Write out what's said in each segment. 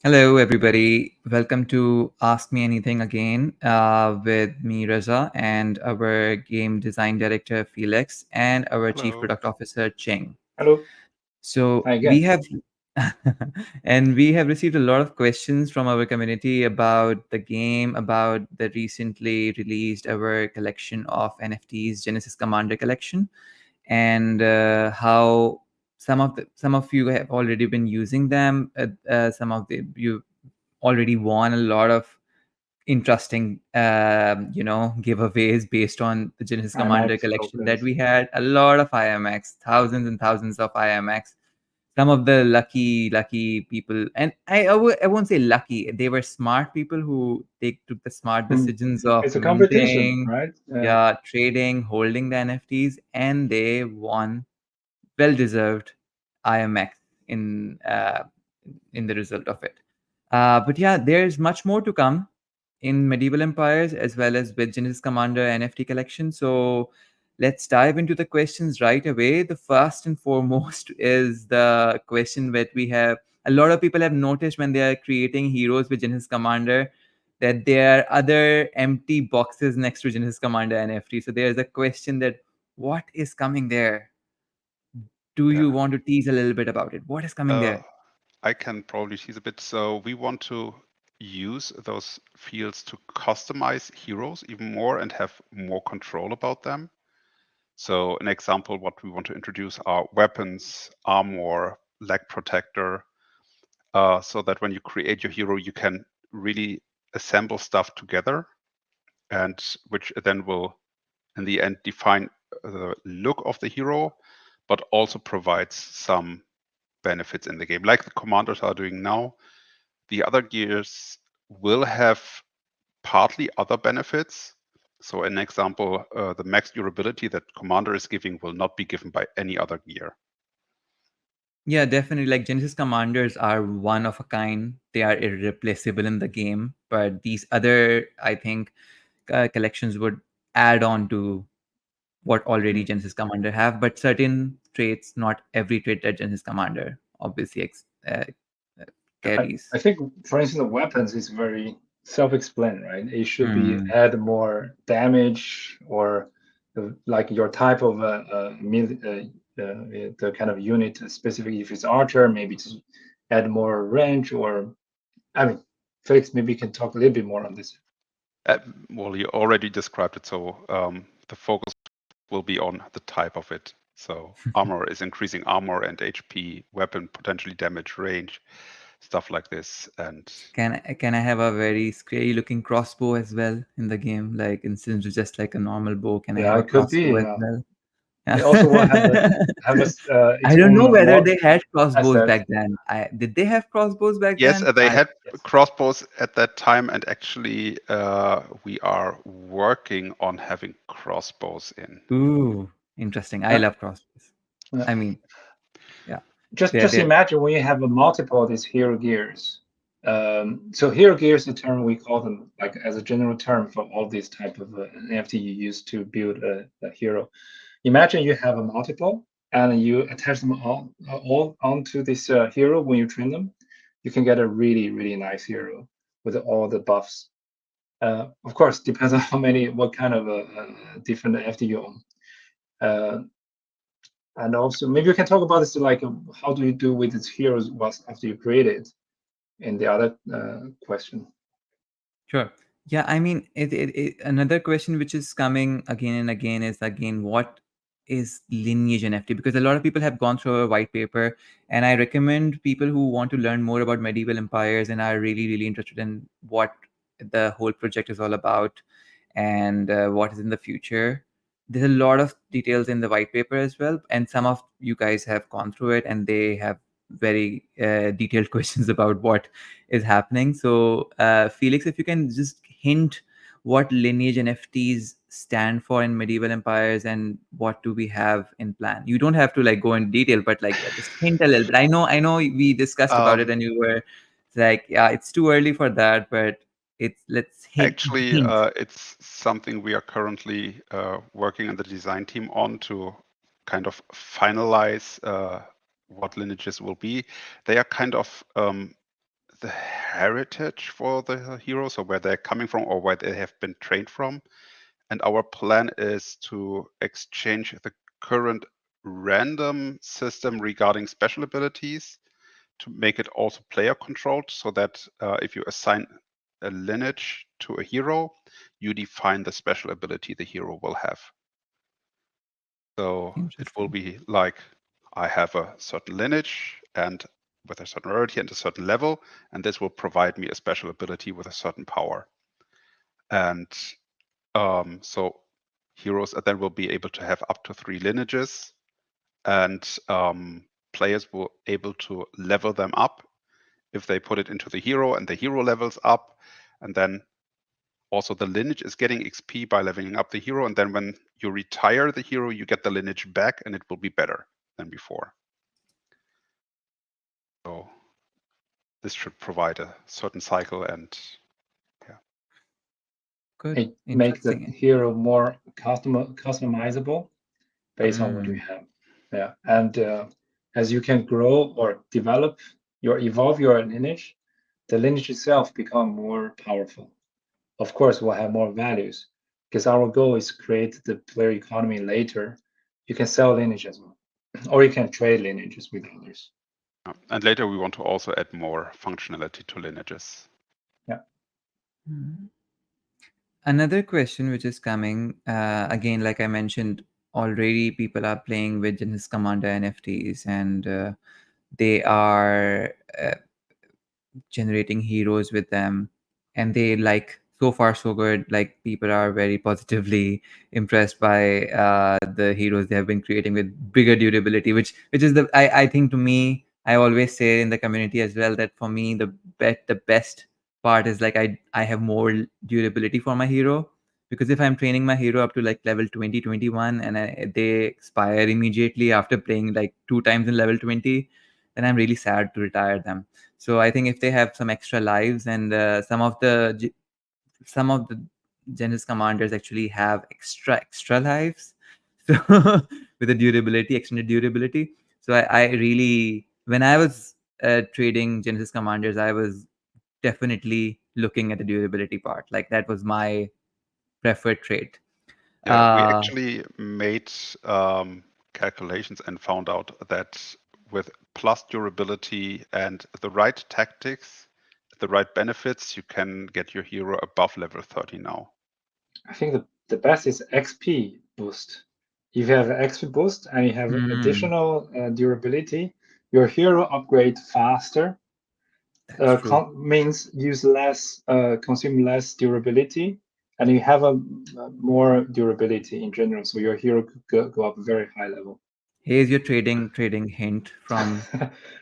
Hello, everybody. Welcome to Ask Me Anything again with me, Reza, and our game design director, Felix, and our chief Hello. product officer, Qing. Hello. So Hi we again. have, and we have received a lot of questions from our community about the game, about the recently released our collection of NFTs, Genesis Commander collection, and how some of you have already been using them. Some of the you already won a lot of interesting giveaways based on the Genesis Commander IMAX collection that tokens. we had. A lot of IMX, thousands and thousands of IMX. Some of the lucky people, and I won't say lucky, they were smart people who took the smart Hmm. decisions of It's a competition, minting, right? Yeah. yeah, trading, holding the NFTs, and they won well deserved IMX in the result of it. But yeah, there's much more to come in Medieval Empires as well as with Genesis Commander NFT collection. So let's dive into the questions right away. The first and foremost is the question that we have. A lot of people have noticed when they are creating heroes with Genesis Commander that there are other empty boxes next to Genesis Commander NFT. So there's a question that what is coming there? Do Yeah. you want to tease a little bit about it? What is coming Uh, there? I can probably tease a bit. So we want to use those fields to customize heroes even more and have more control about them. So an example, what we want to introduce are weapons, armor, leg protector, so that when you create your hero, you can really assemble stuff together, and which then will, in the end, define the look of the hero, but also provides some benefits in the game, like the commanders are doing now. The other gears will have partly other benefits. So, an example, the max durability that commander is giving will not be given by any other gear. Yeah, definitely. Like Genesis Commanders are one of a kind. They are irreplaceable in the game. But these other, I think, collections would add on to what already Hmm. Genesis Commander have. But certain traits, not every trait that Genesis Commander obviously uh, I carries. think, for instance, the weapons is very self-explained, right? It should be Hmm. add more damage or like your type of the kind of unit specific. If it's archer, maybe to add more range or I mean, Felix, maybe you can talk a little bit more on this. Uh, well, you already described it. So, the focus will be on the type of it. So, armor is increasing armor and HP, weapon potentially damage range, stuff like this. And Can I have a very scary looking crossbow as well in the game? Like instead of just like a normal bow, can I have Yeah, a it could crossbow be. as well? They also will have I its don't know own whether mod they had crossbows asset. back then. Did they have crossbows back yes, then? they had Yes. crossbows at that time, and actually, we are working on having crossbows in. Ooh, interesting. I Uh, love crossbows. uh, I mean, yeah, just they're imagine when you have a multiple of these hero gears. So hero gears, the term we call them like as a general term for all these type of NFT you use to build a hero. Imagine you have a multiple and you attach them all onto this hero when you train them. You can get a really nice hero with all the buffs. Of course, depends on what kind of different NFT you own. Uh, and also, maybe you can talk about this, like how do you do with its heroes once after you create it? In the other question. sure. Yeah, I mean, another question which is coming again and again is again, what is lineage NFT? Because a lot of people have gone through a white paper, and I recommend people who want to learn more about medieval empires and are really interested in what the whole project is all about and what is in the future. There's a lot of details in the white paper as well, and some of you guys have gone through it, and they have very detailed questions about what is happening. So, Felix, if you can just hint what lineage NFTs stand for in medieval empires and what do we have in plan? You don't have to like go in detail, but like yeah, just hint a little bit. I know we discussed about it Um, and you were like, yeah, it's too early for that, but it's let's Actually, hint. it's something we are currently working in the design team on to kind of finalize what lineages will be. They are kind of the heritage for the heroes, or where they're coming from, or where they have been trained from. And our plan is to exchange the current random system regarding special abilities to make it also player controlled, so that if you assign a lineage to a hero, you define the special ability the hero will have. So it will be like, I have a certain lineage and with a certain rarity and a certain level, and this will provide me a special ability with a certain power. And so heroes then will be able to have up to 3 lineages, and players will able to level them up if they put it into the hero, and the hero levels up, and then also the lineage is getting XP by leveling up the hero, and then when you retire the hero, you get the lineage back, and it will be better than before. So this should provide a certain cycle, and Good. It makes the Interesting. hero more customizable based on what you have. Yeah, and as you can grow or develop evolve your lineage, the lineage itself become more powerful. Of course, we'll have more values because our goal is to create the player economy later. You can sell lineage as well, or you can trade lineages with others. And later we want to also add more functionality to lineages. Yeah. Another question which is coming, again, like I mentioned already, people are playing with Genesis Commander NFTs, and they are generating heroes with them, and they like, so far so good. Like, people are very positively impressed by the heroes they have been creating with bigger durability, which is the, I think, to me, I always say in the community as well, that for me the best part is like, I have more durability for my hero, because if I'm training my hero up to like level 20, 21, and they expire immediately after playing like 2 times in level 20, then I'm really sad to retire them. So I think if they have some extra lives, and some of the Genesis commanders actually have extra lives, so with the durability, extended durability. So I really, when I was trading Genesis commanders, I was definitely looking at the durability part. Like, that was my preferred trait. Yeah, we actually made calculations and found out that with plus durability and the right tactics, the right benefits, you can get your hero above level 30 now. I think the best is XP boost. If you have an XP boost and you have additional durability, your hero upgrade faster. Means use less, consume less durability, and you have a more durability in general. So your hero could go up a very high level. Here's your trading hint from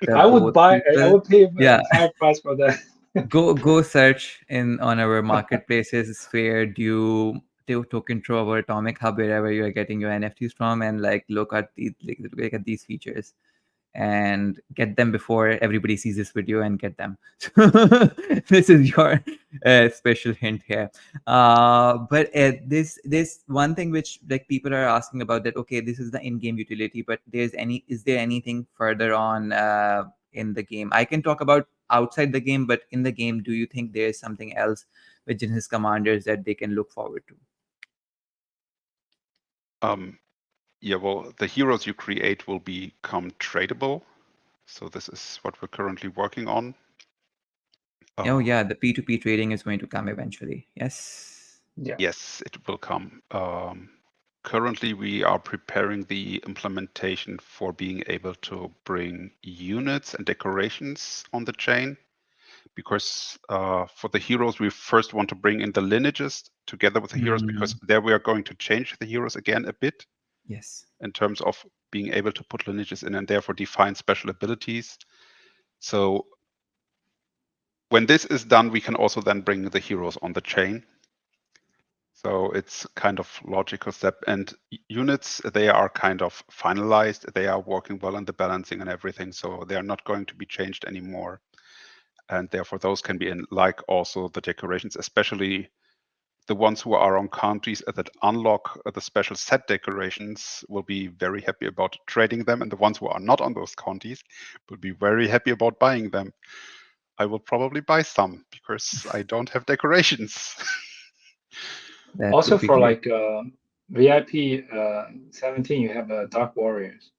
the I would both buy. people. I would pay Yeah. a high price for that. Go search on our marketplaces, Sphere, Due, Token Trove, or Atomic Hub, wherever you are getting your NFTs from, and like look at these features and get them before everybody sees this video, and get them. This is your special hint here. But this one thing which, like, people are asking about, that okay, this is the in-game utility, but is there anything further on in the game? I can talk about outside the game, but in the game, do you think there is something else with Genesis commanders that they can look forward to? Yeah, well, the heroes you create will become tradable. So this is what we're currently working on. Oh yeah, the P2P trading is going to come eventually. Yes. Yeah. Yes, it will come. Currently, we are preparing the implementation for being able to bring units and decorations on the chain, because for the heroes, we first want to bring in the lineages together with the heroes, because there we are going to change the heroes again a bit. Yes. In terms of being able to put lineages in and therefore define special abilities. So when this is done, we can also then bring the heroes on the chain. So it's kind of logical step. And units, they are kind of finalized. They are working well on the balancing and everything. So they are not going to be changed anymore. And therefore those can be in, like also the decorations, especially the ones who are on countries that unlock the special set decorations will be very happy about trading them. And the ones who are not on those counties will be very happy about buying them. I will probably buy some because I don't have decorations. That Also would be for great. like VIP 17, you have Dark Warriors.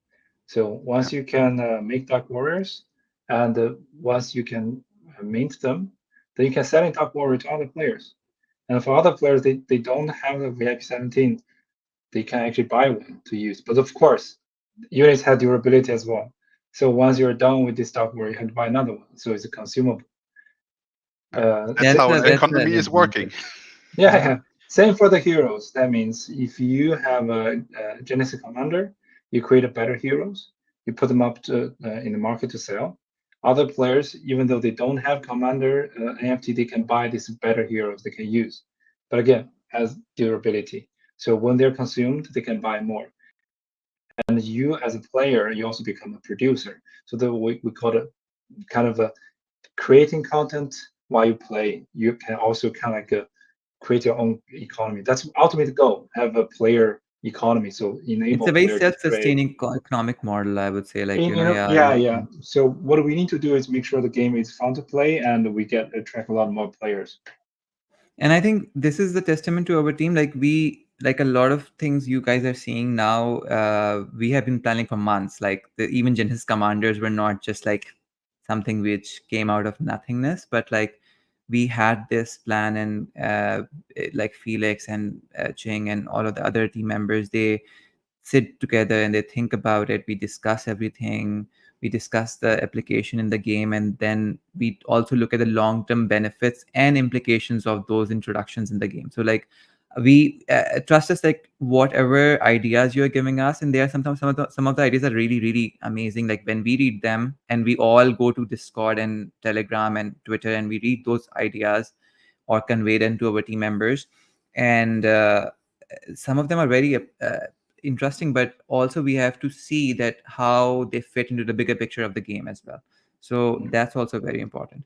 So once you can make Dark Warriors, and once you can mint them, then you can sell in Dark Warrior to other players. And for other players, they don't have the VIP 17, they can actually buy one to use. But of course, units have durability as well. So once you're done with this Dark Warrior, you have to buy another one. So it's a consumable. That's how an economy is working. Yeah. Same for the heroes. That means if you have a Genesis Commander, you create a better heroes, you put them up to in the market to sell. Other players, even though they don't have Commander NFT, they can buy these better heroes they can use. But again, has durability. So when they're consumed, they can buy more. And you as a player, you also become a producer. So we call it kind of a creating content while you play. You can also kind of like create your own economy. That's ultimate goal. Have a player economy. So It's enable a very player to trade. self-sustaining economic model, I would say. Like, Yeah. So what we need to do is make sure the game is fun to play and we attract a lot more players. And I think this is the testament to our team. Like a lot of things you guys are seeing now, we have been planning for months. Like even Genesis Commanders were not just like something which came out of nothingness, but like we had this plan, and like Felix and Qing and all of the other team members, they sit together and they think about it. We discuss everything. We discuss the application in the game, and then we also look at the long-term benefits and implications of those introductions in the game. So like we trust us, like whatever ideas you're giving us, and there are sometimes some of the ideas are really, really amazing. Like when we read them and we all go to Discord and Telegram and Twitter and we read those ideas or convey them to our team members, and some of them are very interesting, but also we have to see that how they fit into the bigger picture of the game as well. So that's also very important.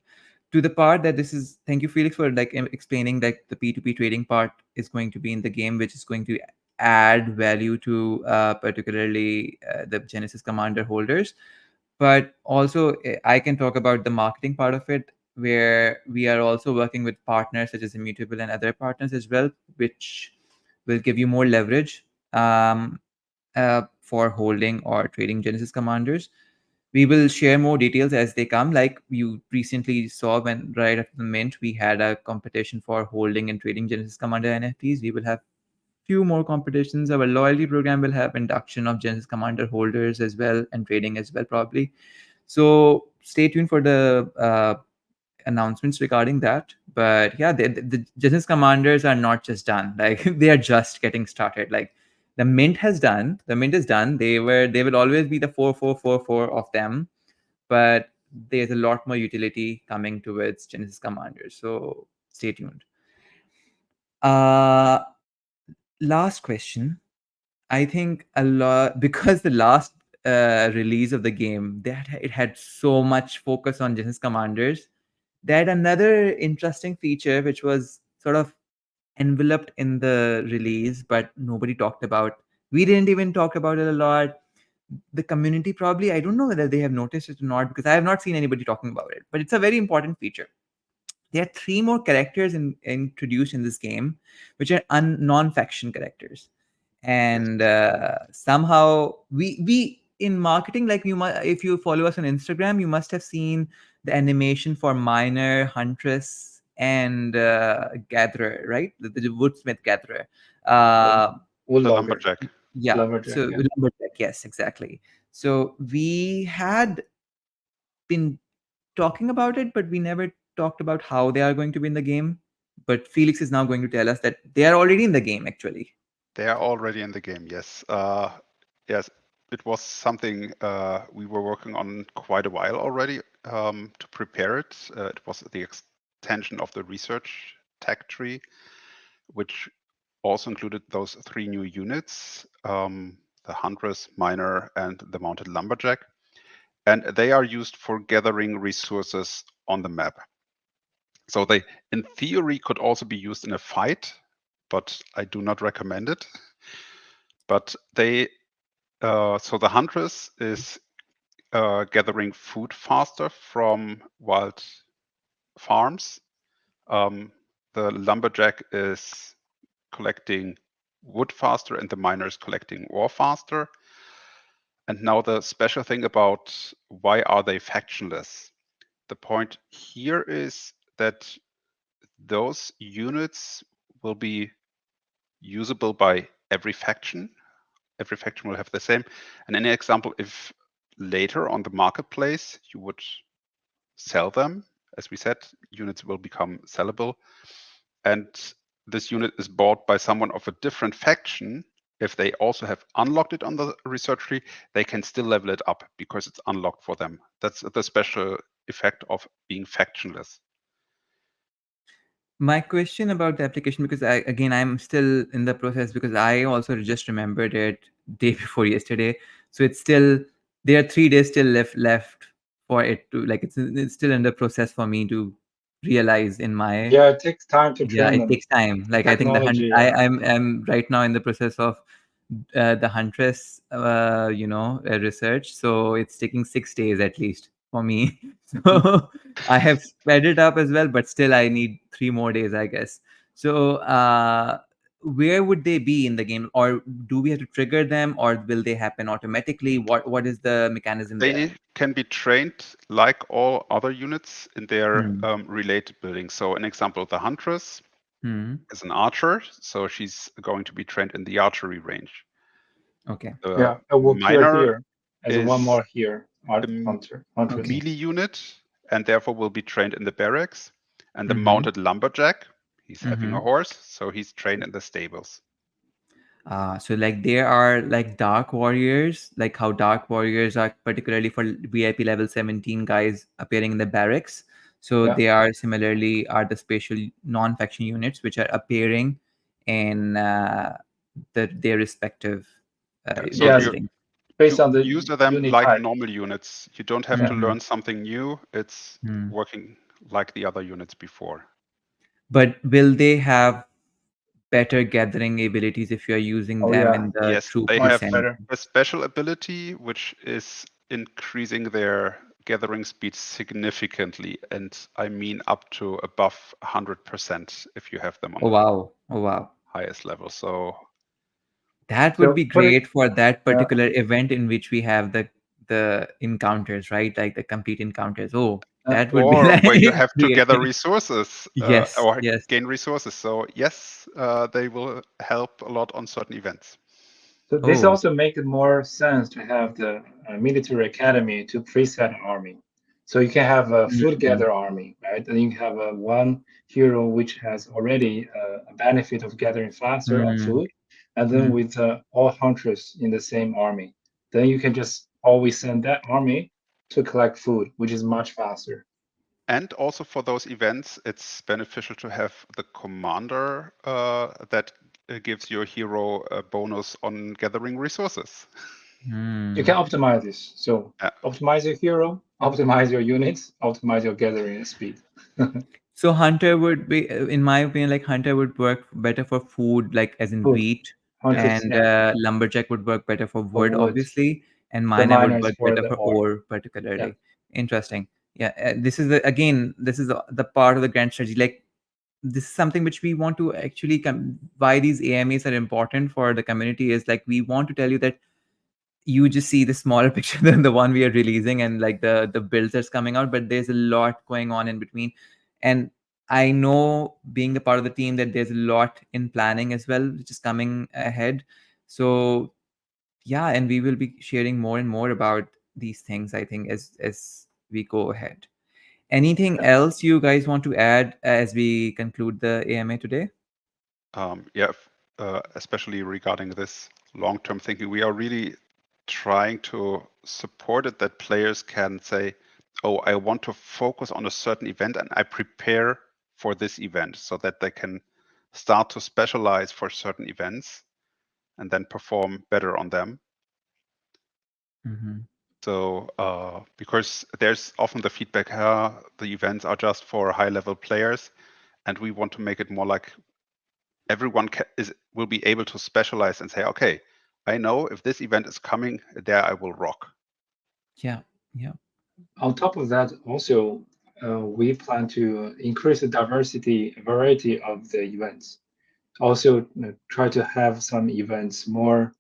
To the part that this is, thank you Felix for like explaining that the P2P trading part is going to be in the game, which is going to add value to particularly the Genesis Commander holders. But also I can talk about the marketing part of it, where we are also working with partners such as Immutable and other partners as well, which will give you more leverage for holding or trading Genesis Commanders. We will share more details as they come. Like you recently saw, when right after the mint, we had a competition for holding and trading Genesis Commander NFTs. We will have few more competitions. Our loyalty program will have induction of Genesis Commander holders as well, and trading as well, probably. So stay tuned for the announcements regarding that. But yeah, the Genesis Commanders are not just done. Like they are just getting started. Like the mint is done. They will always be the 4444 of them, but there's a lot more utility coming towards Genesis Commanders. So stay tuned. Last question. I think a lot, because the last release of the game, that it had so much focus on Genesis Commanders. They had another interesting feature which was sort of enveloped in the release, but nobody talked about. We didn't even talk about it a lot. The community probably, I don't know whether they have noticed it or not, because I have not seen anybody talking about it. But it's a very important feature. There are 3 more characters introduced in this game, which are non-faction characters. And somehow we in marketing, like if you follow us on Instagram, you must have seen the animation for Miner, Huntress, and Gatherer, right? The Woodsmith Gatherer. The lumberjack. Yeah. Lumberjack, So yeah. lumberjack, yes, exactly. So we had been talking about it, but we never talked about how they are going to be in the game. But Felix is now going to tell us that they are already in the game, actually. They are already in the game, yes. Yes, it was something we were working on quite a while already to prepare it. It was the extension of the research tech tree, which also included those 3 new units, the Huntress, Miner, and the Mounted Lumberjack. And they are used for gathering resources on the map. So they, in theory, could also be used in a fight, but I do not recommend it. But they, so the Huntress is gathering food faster from wild farms. The lumberjack is collecting wood faster and the miner is collecting ore faster. And now the special thing about why are they factionless? The point here is that those units will be usable by every faction. Every faction will have the same. And in an example, if later on the marketplace you would sell them, as we said, units will become sellable. And this unit is bought by someone of a different faction. If they also have unlocked it on the research tree, they can still level it up because it's unlocked for them. That's the special effect of being factionless. My question about the application, because I'm still in the process, because I also just remembered it day before yesterday. So it's still, there are 3 days still left for it to, like, it's still in the process for me to realize in my, Yeah, it takes time to yeah, train it them. takes time. Like, I think Technology, yeah. I'm right now in the process of the Huntress, research. So it's taking 6 days at least for me. So I have sped it up as well, but still I need 3 more days, I guess. So where would they be in the game, or do we have to trigger them, or will they happen automatically? What is the mechanism They there? can be trained like all other units in their related buildings. So an example, the Huntress is an archer, so she's going to be trained in the archery range. Okay. Yeah, I will appear Miner here as one is more here, a Huntress. melee unit and therefore will be trained in the barracks. And the Mhm. mounted lumberjack, he's having a horse, so he's trained in the stables. So like there are like dark warriors, like how dark warriors are particularly for VIP level 17 guys appearing in the barracks. So Yeah. they are similarly are the special non-faction units which are appearing in their respective So Yes. buildings. Based on the use them unit like type. normal units. You don't have to learn something new. It's working like the other units before. But will they have better gathering abilities if you're using Oh, them yeah. in the Yes, true they Much have percent? better. a special ability which is increasing their gathering speed significantly, and I mean up to above 100% if you have them on Oh the wow. Oh wow. highest level. So That would So be put it, great for that yeah. particular event in which we have the encounters, right? Like the complete encounters. Oh, that would be or like where you have to gather great. resources Yes, or yes. gain resources. So yes, they will help a lot on certain events. So this Oh, also makes more sense to have the military academy to preset an army. So you can have a food gather army, right? And you have one hero which has already a benefit of gathering faster on food, and then with all hunters in the same army, then you can just always send that army to collect food, which is much faster. And also for those events, it's beneficial to have the commander that gives your hero a bonus on gathering resources. You can optimize this. So optimize your hero, optimize your units, optimize your gathering speed. So Hunter would be, in my opinion, like Hunter would work better for food, like as in Food. wheat, Hunters, and yeah, Lumberjack would work better for for wood, wood. obviously, and The Miner would miners work for better the for ore. ore, particularly. Interesting. Yeah, this is this is the part of the grand strategy. Like this is something which we want to actually why these AMAs are important for the community is like we want to tell you that you just see the smaller picture than the one we are releasing and like the builds that's coming out, but there's a lot going on in between. And I know being the part of the team that there's a lot in planning as well, which is coming ahead. So yeah, and we will be sharing more and more about these things, I think, as we go ahead. Anything else you guys want to add as we conclude the AMA today? Especially regarding this long-term thinking, we are really trying to support it that players can say, oh, I want to focus on a certain event and I prepare for this event so that they can start to specialize for certain events and then perform better on them. So because there's often the feedback, the events are just for high-level players, and we want to make it more like everyone will be able to specialize and say, okay, I know if this event is coming, there I will rock. Yeah. On top of that, also, we plan to increase the variety of the events. Also, try to have some events more,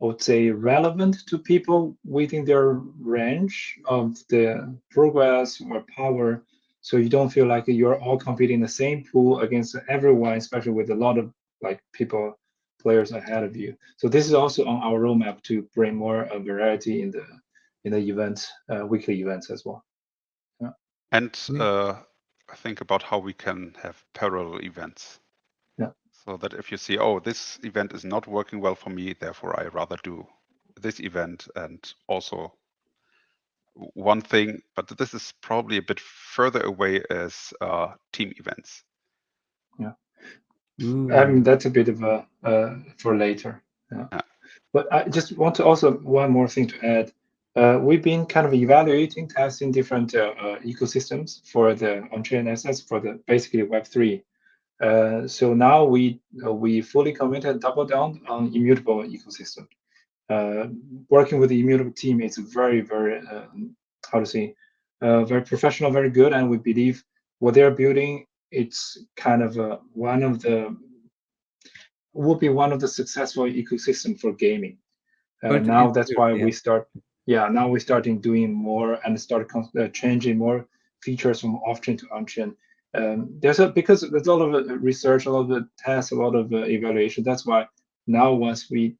I would say, relevant to people within their range of the progress or power. So you don't feel like you're all competing in the same pool against everyone, especially with a lot of like players ahead of you. So this is also on our roadmap to bring more variety in the events, weekly events as well. Yeah. And Yeah. think about how we can have parallel events. Yeah. So that if you see, oh, this event is not working well for me, therefore I rather do this event. And also one thing, but this is probably a bit further away, as team events. Yeah. Ooh. I mean, that's a bit of a for later. Yeah. Yeah. But I just want to also one more thing to add. We've been kind of evaluating, testing different ecosystems for the on-chain assets for the basically Web3. So now we fully committed, double down on immutable ecosystem. Working with the immutable team is very how to say very professional, very good, and we believe what they're building it's kind of one of the will be one of the successful ecosystem for gaming. But Now that's why yeah. we start. Yeah, now we're starting doing more and start changing more features from off-chain to on-chain. Because there's a lot of research, a lot of tests, a lot of evaluation. That's why now once we,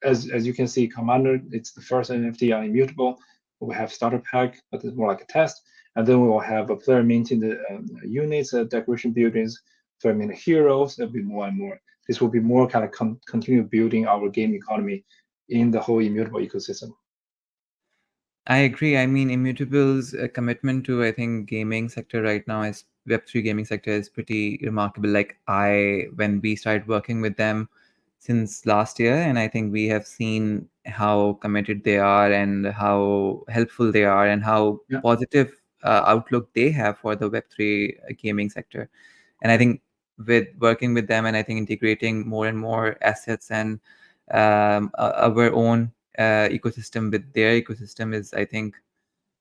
as you can see, Commander, it's the first NFT on Immutable. We have starter pack, but it's more like a test, and then we will have a player minting the units, decoration buildings, player minting heroes. There'll be more and more. This will be more kind of continue building our game economy in the whole Immutable ecosystem. I agree. I mean, Immutable's commitment to, I think, gaming sector right now is Web3 gaming sector is pretty remarkable. Like when we started working with them since last year, and I think we have seen how committed they are and how helpful they are and how positive outlook they have for the Web3 gaming sector. And I think with working with them and I think integrating more and more assets and our own ecosystem with their ecosystem is, I think,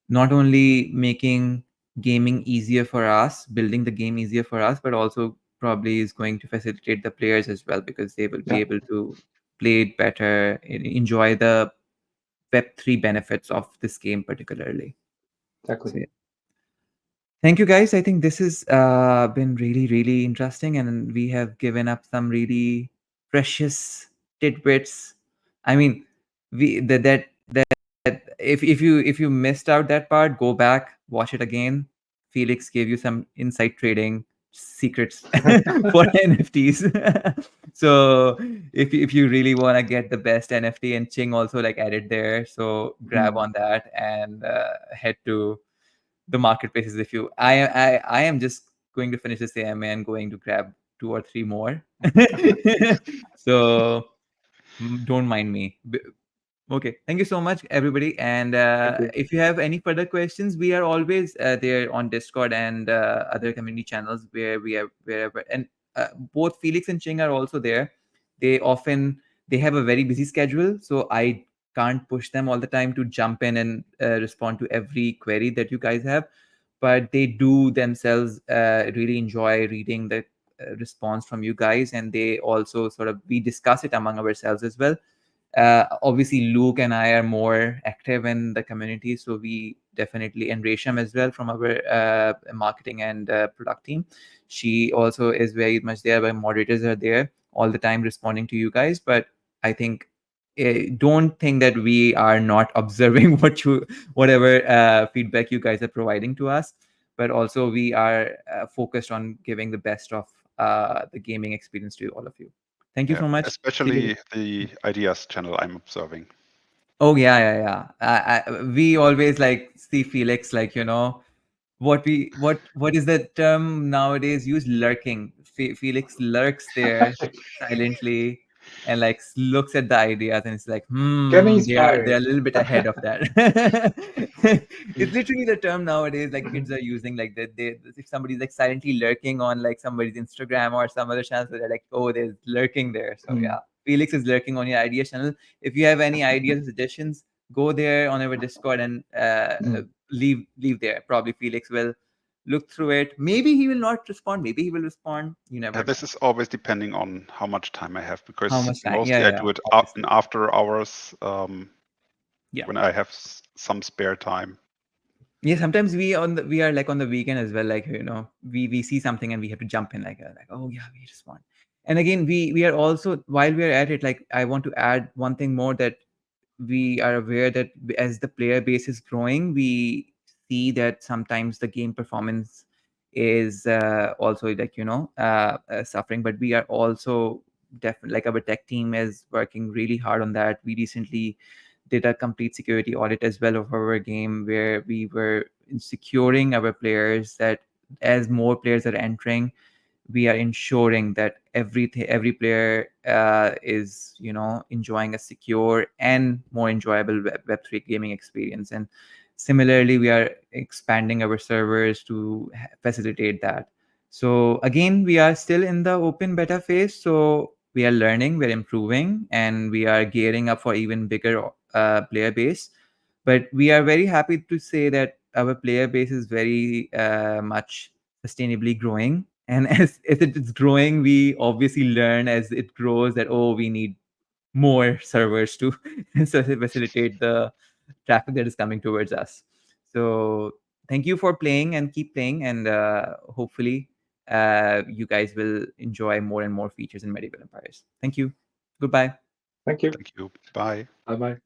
not only making gaming easier for us, building the game easier for us, but also probably is going to facilitate the players as well because they will be able to play it better, enjoy the Web3 benefits of this game particularly. Exactly. So, yeah. Thank you, guys. I think this has been really interesting, and we have given up some really precious tidbits. I mean, that if you missed out that part, go back, watch it again. Felix gave you some inside trading secrets for NFTs. So if you really want to get the best NFT, and Qing also like added there, so grab on that and head to the marketplaces. If you I am just going to finish this AMA and going to grab 2 or 3 more. So don't mind me. Okay, thank you so much, everybody. And if you have any further questions, we are always there on Discord and other community channels where we are wherever. And both Felix and Qing are also there. They have a very busy schedule, so I can't push them all the time to jump in and respond to every query that you guys have. But they do themselves really enjoy reading the response from you guys, and they also sort of we discuss it among ourselves as well. Obviously, Luke and I are more active in the community, so we definitely, and Resham as well from our marketing and product team. She also is very much there. But moderators are there all the time responding to you guys. But I think don't think that we are not observing whatever feedback you guys are providing to us. But also we are focused on giving the best of the gaming experience to all of you. Thank you so much. Especially the ideas channel I'm observing. Oh yeah. We always like see Felix like what is the term nowadays used, lurking. Felix lurks there silently and like looks at the ideas and it's like they're a little bit ahead of that. It's literally the term nowadays like kids are using, like that they if somebody's like silently lurking on like somebody's Instagram or some other channel, so they're like, oh, there's lurking there. So yeah, Felix is lurking on your idea channel. If you have any ideas or suggestions, go there on our Discord and leave there. Probably Felix will look through it. Maybe he will not respond. Maybe he will respond. You never know. This is always depending on how much time I have, How because much time? mostly Yeah, I yeah, do it obviously. in after hours Yeah. when I have some spare time. Yeah, sometimes we are like on the weekend as well, like, we see something and we have to jump in, like, oh yeah, we respond. And again, we are also, while we are at it, like, I want to add one thing more, that we are aware that as the player base is growing, we see that sometimes the game performance is also, like, suffering. But we are also definitely, like, our tech team is working really hard on that. We recently did a complete security audit as well of our game, where we were securing our players, that as more players are entering, we are ensuring that every player is enjoying a secure and more enjoyable Web3 gaming experience. And similarly, we are expanding our servers to facilitate that. So again, we are still in the open beta phase, so we are learning, we're improving, and we are gearing up for even bigger player base. But we are very happy to say that our player base is very much sustainably growing. And as it is growing, we obviously learn as it grows that, oh, we need more servers to facilitate the traffic that is coming towards us. So thank you for playing, and keep playing, and hopefully you guys will enjoy more and more features in Medieval Empires. Thank you. Goodbye. Thank you. Thank you. Bye. Bye bye.